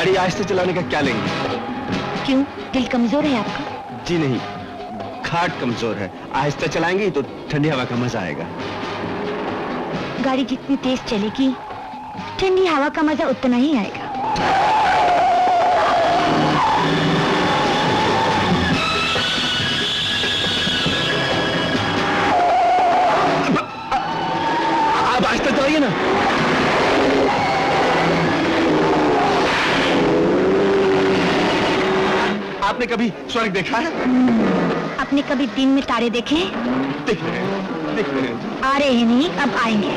गाड़ी आहिस्ते चलाने का क्या लेंगे? क्यों, दिल कमजोर है आपका? जी नहीं, खाट कमजोर है। आहिस्ते चलाएंगी तो ठंडी हवा का मजा आएगा। गाड़ी जितनी तेज चलेगी, ठंडी हवा का मजा उतना ही आएगा। आप आहिस्ते चलाइए ना। आपने कभी स्वर्ग देखा है? आपने कभी दिन में तारे देखे? दिख रहे हैं, दिख रहे हैं। आ रहे हैं नहीं, अब आएंगे।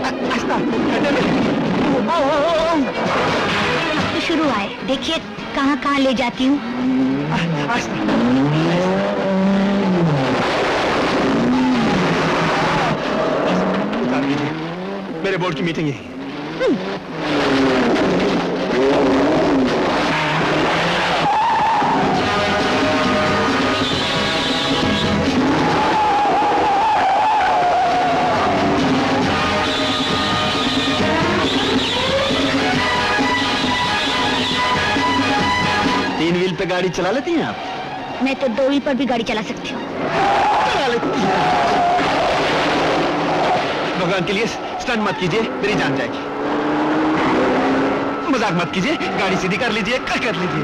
अब तो शुरू आए, देखिए कहाँ कहाँ ले जाती हूँ। मेरे बोर्ड की मीटिंग है। 3 व्हील पे गाड़ी चला लेती हैं आप? मैं तो 2 व्हील पर भी गाड़ी चला सकती हूँ। चला लेती हैं। भगवान के लिए स्टंट मत कीजिए, मेरी जान जाएगी। मजाक मत कीजिए, गाड़ी सीधी कर लीजिए, कर लीजिए।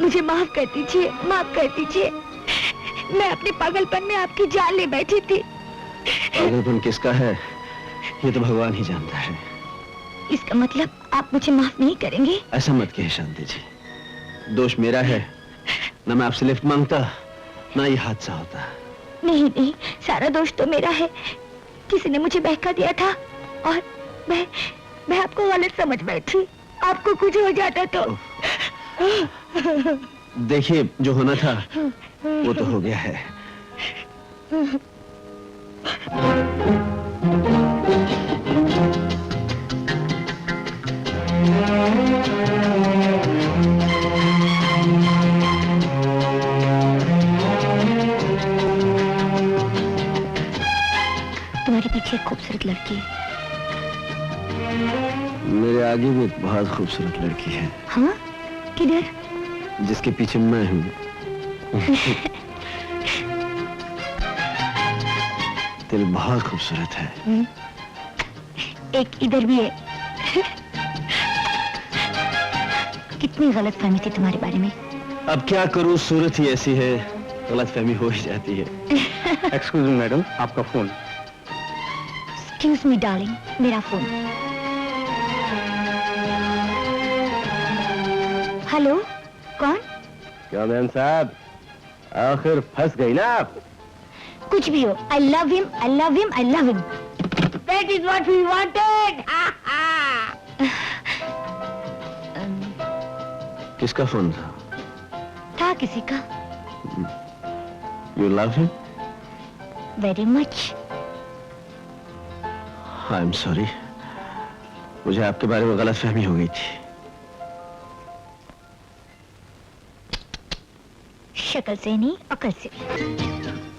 मुझे माफ कर दीजिए, माफ कर दीजिए। मैं अपने पागलपन में आपकी जान ले बैठी थी। पागलपन किसका है ये तो भगवान ही जानता है। इसका मतलब आप मुझे माफ नहीं करेंगे? ऐसा मत कहिए शांति जी, दोष मेरा है। ना मैं आपसे लिफ्ट मांगता, ना ये हादसा होता। नहीं नहीं, सारा दोष तो मेरा है। किसी ने मुझे बहका दिया था और मैं आपको गलत समझ बैठी। आपको कुछ हो जाता तो। देखिए, जो होना था वो तो हो गया है। तुम्हारे पीछे एक खूबसूरत लड़की है। मेरे आगे भी एक बहुत खूबसूरत लड़की है। हाँ, किधर? जिसके पीछे मैं हूँ। दिल बहुत खूबसूरत है। एक इधर भी है। कितनी गलतफहमी थी तुम्हारे बारे में। अब क्या करूं, सूरत ही ऐसी है, गलतफहमी हो ही जाती है। एक्सक्यूज मी मैडम, आपका फोन। एक्सक्यूज मी डार्लिंग, मेरा फोन। हेलो, कौन? क्या मैम साहब, आखिर फंस गई ना आप? कुछ भी हो, I love him, I love him, I love him. That is what we wanted. किसका फोन था? था किसी का। You love him? Very much. I'm sorry. मुझे आपके बारे में गलतफहमी हो गई थी। शक्ल से नहीं, अकल से।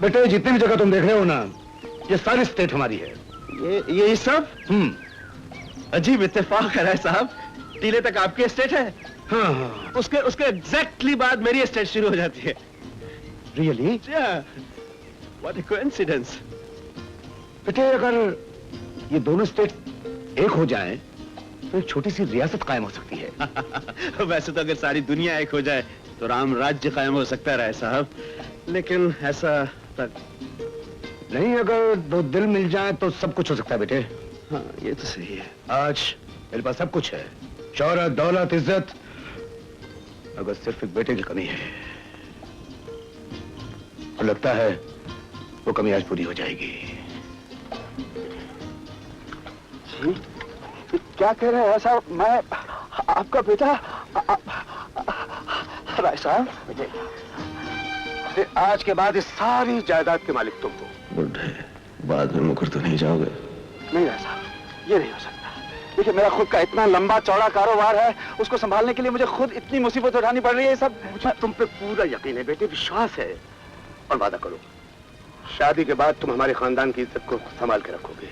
बेटे जितनी भी जगह तुम देख रहे हो ना, ये सारी स्टेट हमारी है। ये सब? अजीब इत्तेफाक है साहब, टीले तक आपकी एस्टेट है। हाँ हाँ। उसके एग्जैक्टली बाद मेरी एस्टेट शुरू हो जाती है। रियली? What a coincidence. बेटे अगर ये दोनों स्टेट एक हो जाएं, तो एक छोटी सी रियासत कायम हो सकती है। वैसे तो अगर सारी दुनिया एक हो जाए तो राम राज्य कायम हो सकता है साहब, लेकिन ऐसा तक नहीं, अगर दो दिल मिल जाए तो सब कुछ हो सकता है बेटे। हाँ, ये तो सही है। आज मेरे पास सब कुछ है, शौहरत, दौलत, इज्जत, अगर सिर्फ एक बेटे की कमी है, और लगता है वो कमी आज पूरी हो जाएगी। क्या कह रहे हैं साहब? मैं आपका बेटा राय साहब, आज के बाद इस सारी जायदाद के मालिक तुम हो। बुढ़े, बाद में मुकर तो नहीं जाओगे? नहीं राय साहब, ये नहीं हो सकता। देखिए मेरा खुद का इतना लंबा चौड़ा कारोबार है, उसको संभालने के लिए मुझे खुद इतनी मुसीबत उठानी पड़ रही है। सब मुझे तुम पे पूरा यकीन है बेटे, विश्वास है। और वादा करो, शादी के बाद तुम हमारे खानदान की इज्जत को संभाल के रखोगे।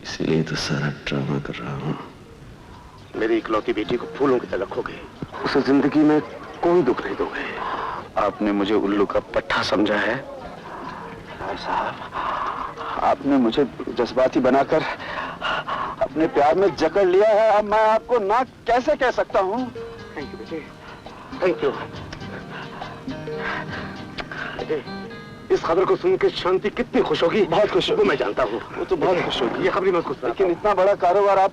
इसीलिए तो सारा ड्रामा कर रहा हूँ। मेरी इकलौती बेटी को फूलों की तरह रखोगे, उसे जिंदगी में कोई दुख नहीं दोगे। आपने मुझे उल्लू का पट्टा समझा है। राय साहब, आपने मुझे जज्बाती बनाकर अपने प्यार में जकड़ लिया है। अब मैं आपको ना कैसे कह सकता हूँ। थैंक यू बेटे, थैंक यू। इस खबर को सुन के शांति कितनी खुश होगी। बहुत खुश होगी। वो मैं जानता हूँ, वो तो बहुत खुश होगी। ये खबरी मत खुश, लेकिन इतना बड़ा कारोबार आप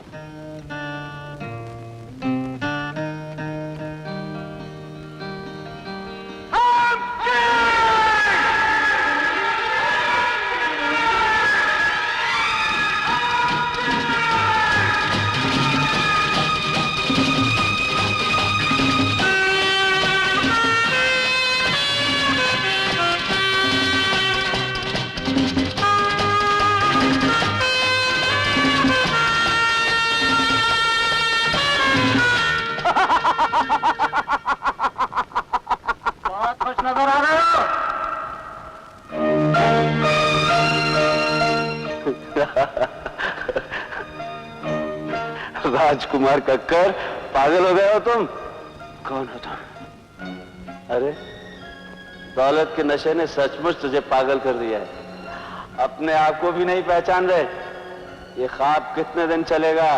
बहुत खुश नजर आ रहे हो। राजकुमार कक्कर, पागल हो गए हो तुम? कौन हो तुम? अरे दौलत के नशे ने सचमुच तुझे पागल कर दिया है। अपने आप को भी नहीं पहचान रहे। ये ख्वाब कितने दिन चलेगा?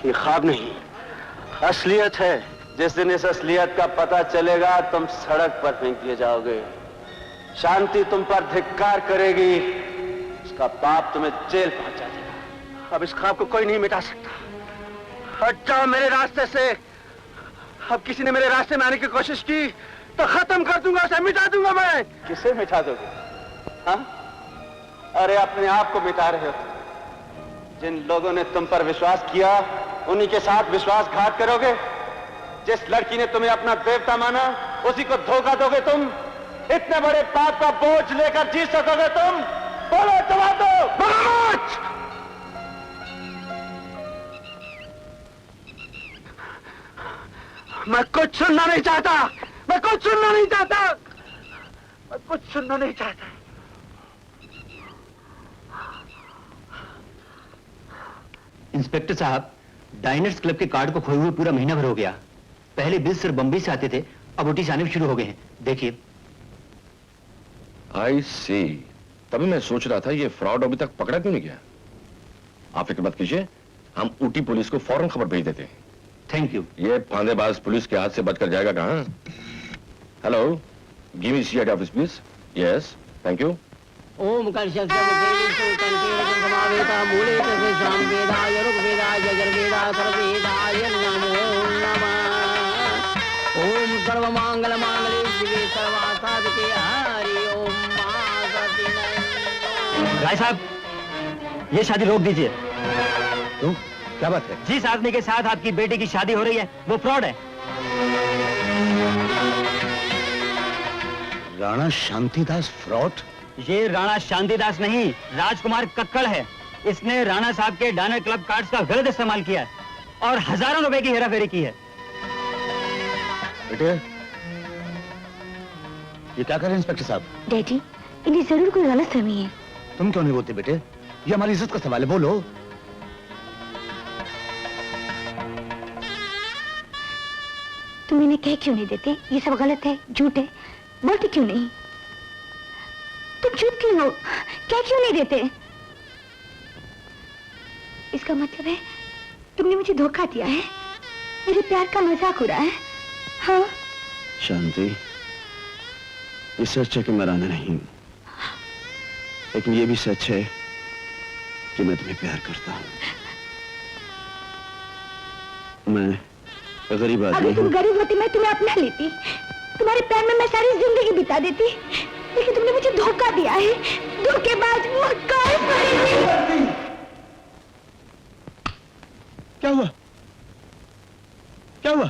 ये ख्वाब नहीं, असलियत है। जिस दिन इस असलियत का पता चलेगा तुम सड़क पर फेंक दिए जाओगे। शांति तुम पर धिक्कार करेगी, उसका बाप तुम्हें जेल पहुंचा देगा। अब इस ख्वाब को कोई नहीं मिटा सकता। हट जाओ मेरे रास्ते से। अब किसी ने मेरे रास्ते में आने की कोशिश की तो खत्म कर दूंगा, उसे मिटा दूंगा मैं। किसे मिटा दोगे? हाँ? अरे अपने आप को मिटा रहे हो। जिन लोगों ने तुम पर विश्वास किया उन्हीं के साथ विश्वासघात करोगे। जिस लड़की ने तुम्हें अपना देवता माना उसी को धोखा दोगे तुम। इतने बड़े पाप का बोझ लेकर जी सकोगे तुम? बोलो, जवाब दो। बगावत! मैं कुछ सुनना नहीं चाहता, मैं कुछ सुनना नहीं चाहता, मैं कुछ सुनना नहीं चाहता। इंस्पेक्टर साहब, डाइनर्स क्लब के कार्ड को खोए हुए पूरा महीना भर हो गया। पहले बिल सिर्फ बम्बई से आते थे, अब ओटीज आने शुरू हो गए हैं। देखिए। आई सी, तभी मैं सोच रहा था ये फ्रॉड अभी तक पकड़ा क्यों नहीं गया। आप फिक्र मत कीजिए, हम ऊटी पुलिस को फौरन खबर भेज देते हैं। Thank you. ये फांदेबाज पुलिस के हाथ से बचकर जाएगा कहाँ। Hello, give me CID office please. Yes, thank you. ओम कर्षस्य समावेता मूले तस्य सामवेदाय ऋग्वेदाय यजुर्वेदाय सर्ववेदाय नमो नमः। ओम सर्वमंगल मांगल्ये शिवे सर्वासाधिके हरि ओम मा सत्यनारायण। राय साहब, ये शादी रोक दीजिए। क्यों, क्या बात है? जिस आदमी के साथ आपकी बेटी की शादी हो रही है वो फ्रॉड है। राणा शांतिदास फ्रॉड? ये राणा शांतिदास नहीं, राजकुमार कक्कड़ है। इसने राणा साहब के डायनर क्लब कार्ड्स का गलत इस्तेमाल किया है और हजारों रुपए की हेराफेरी की है। बेटे, ये क्या कर रहे हैं इंस्पेक्टर साहब? डैडी, इन्हें जरूर कोई गलत फहमी है। तुम क्यों नहीं बोलते बेटे? ये हमारी इज्जत का सवाल है, बोलो। तुम इन्हें कह क्यों नहीं देते ये सब गलत है, झूठ है? बोलते क्यों नहीं? तुम चुप क्यों हो? क्या क्यों नहीं देते? इसका मतलब है तुमने मुझे धोखा दिया है, मेरे प्यार का मजाक उड़ाया है। हाँ शांति, ये सच है कि मैं राणा नहीं हूं, लेकिन ये भी सच है कि मैं तुम्हें प्यार करता हूं। मैं गरीब आदमी अगर तुम हूं। गरीब होती मैं तुम्हें अपना लेती, तुम्हारे प्यार में मैं सारी जिंदगी बिता देती, लेकिन तुमने मुझे धोखा दिया है। धोखेबाज, मक्कार, फरेबी। क्या हुआ? क्या हुआ?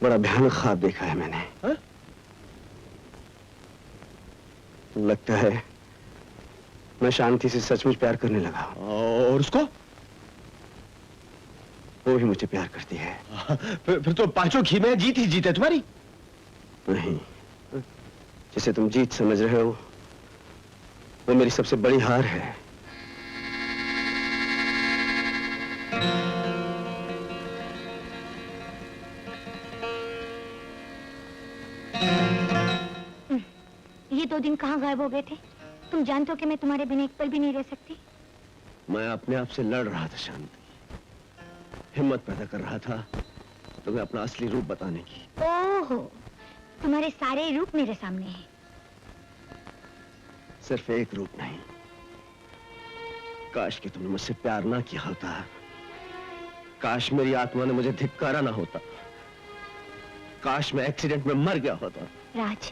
बड़ा भयानक ख्वाब देखा है मैंने। हा? लगता है मैं शांति से सचमुच प्यार करने लगा। और उसको? वो भी मुझे प्यार करती है। फिर तो पांचों घी में जीत ही जीत है तुम्हारी। नहीं, जिसे तुम जीत समझ रहे हो वो मेरी सबसे बड़ी हार है। ये 2 दिन कहाँ गायब हो गए थे? तुम जानते हो कि मैं तुम्हारे बिना एक पल भी नहीं रह सकती। मैं अपने आप से लड़ रहा था शांति, हिम्मत पैदा कर रहा था तुम्हें अपना असली रूप बताने की। ओहो, तुम्हारे सारे रूप मेरे सामने हैं। सिर्फ एक रूप नहीं। काश कि तुमने मुझसे प्यार ना किया होता, काश मेरी आत्मा ने मुझे धिक्कारा ना होता, काश मैं एक्सीडेंट में मर गया होता। राज,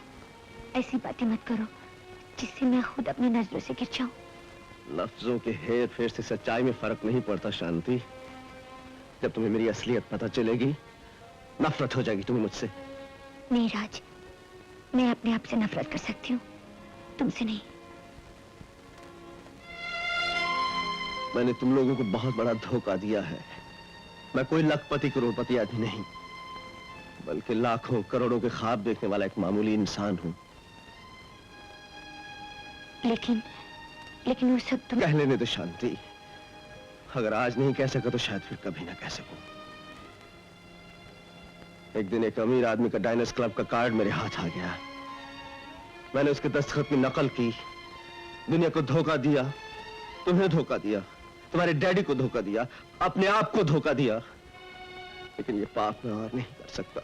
ऐसी बातें मत करो जिससे मैं खुद अपनी नजरों से गिर जाऊं। लफ्जों के हेर फेर से सच्चाई में फर्क नहीं पड़ता शांति। जब तुम्हें मेरी असलियत पता चलेगी, नफरत हो जाएगी तुम्हें मुझसे। नहीं राज, मैं अपने आप से नफरत कर सकती हूँ, तुमसे नहीं। मैंने तुम लोगों को बहुत बड़ा धोखा दिया है। मैं कोई लखपति करोड़पति आदमी नहीं, बल्कि लाखों करोड़ों के ख्वाब देखने वाला एक मामूली इंसान हूं। लेकिन वो सब तुम... कह लेने दो शांति। अगर आज नहीं कह सका तो शायद फिर कभी ना कह सकूं। एक दिन एक अमीर आदमी का डायनर्स क्लब का कार्ड मेरे हाथ आ गया। मैंने उसके दस्तखत में नकल की, दुनिया को धोखा दिया, तुम्हें धोखा दिया, तुम्हारे डैडी को धोखा दिया, अपने आप को धोखा दिया। लेकिन ये पाप मैं और नहीं कर सकता।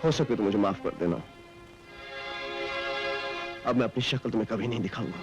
हो सके तो मुझे माफ कर देना। अब मैं अपनी शक्ल तुम्हें कभी नहीं दिखाऊंगा।